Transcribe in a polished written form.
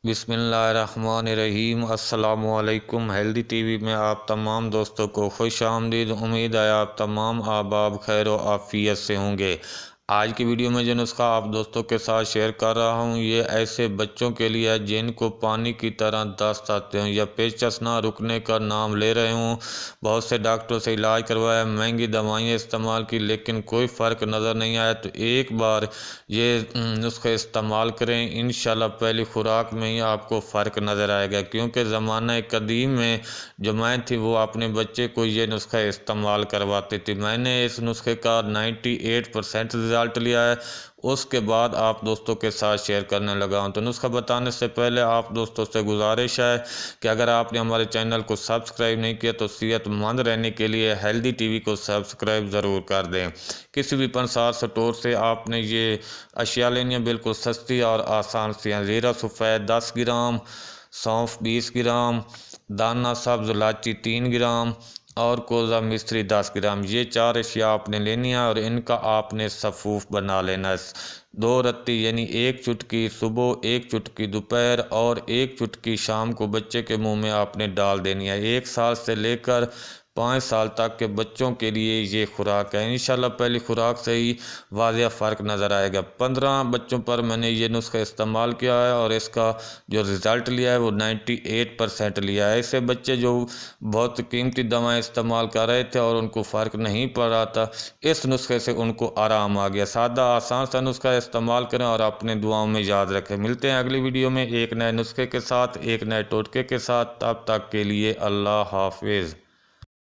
बिस्मिल्लाहिर्रहमानिर्रहीम। अस्सलामुअलैकुम। Healthy TV में आप तमाम दोस्तों को खुश आमदीद। उम्मीद है आप तमाम अहबाब खैर व आफियत से होंगे। आज की वीडियो में जो नुस्खा आप दोस्तों के साथ शेयर कर रहा हूँ, ये ऐसे बच्चों के लिए है जिनको पानी की तरह दस्त आते हों या पेचकस ना रुकने का नाम ले रहे हों। बहुत से डॉक्टरों से इलाज करवाया, महंगी दवाइयाँ इस्तेमाल की, लेकिन कोई फ़र्क नज़र नहीं आया। तो एक बार ये नुस्खे इस्तेमाल करें, इंशाल्लाह पहली खुराक में ही आपको फ़र्क नज़र आएगा। क्योंकि ज़माना कदीम में जो मैं थी वो अपने बच्चे को ये नुस्खा इस्तेमाल करवाती थी। मैंने इस नुस्खे का 98% रिज़ल्ट लिया है। उसके बाद आप दोस्तों के साथ शेयर करने लगा हूँ। तो नुस्खा बताने से पहले आप दोस्तों से गुजारिश है कि अगर आपने हमारे चैनल को सब्सक्राइब नहीं किया तो सेहतमंद रहने के लिए हेल्दी टीवी को सब्सक्राइब ज़रूर कर दें। किसी भी पंसार स्टोर से आपने ये अशिया लेनी है, बिल्कुल सस्ती और आसान सी हैं। ज़ीरा सफ़ेद 10 ग्राम, सौंफ 20 ग्राम, दाना सब्ज़ इलायची 3 ग्राम और कोज़ा मिश्री 10 ग्राम। ये 4 अशिया आपने लेनी है और इनका आपने सफ़ूफ बना लेना है। 2 रत्ती यानी 1 चुटकी सुबह, 1 चुटकी दोपहर और 1 चुटकी शाम को बच्चे के मुंह में आपने डाल देनी है। 1 साल से लेकर 5 साल तक के बच्चों के लिए ये खुराक है। इंशाल्लाह पहली खुराक से ही वाज़िया फ़र्क नज़र आएगा। 15 बच्चों पर मैंने ये नुस्खा इस्तेमाल किया है और इसका जो रिज़ल्ट लिया है वो 98% लिया है। ऐसे बच्चे जो बहुत कीमती दवाएं इस्तेमाल कर रहे थे और उनको फ़र्क नहीं पड़ रहा था, इस नुस्खे से उनको आराम आ गया। सादा आसान सा नुस्खा इस्तेमाल करें और अपने दुआओं में याद रखें। मिलते हैं अगली वीडियो में एक नए नुस्खे के साथ, एक नए टोटके के साथ। तब तक के लिए अल्लाह हाफिज़।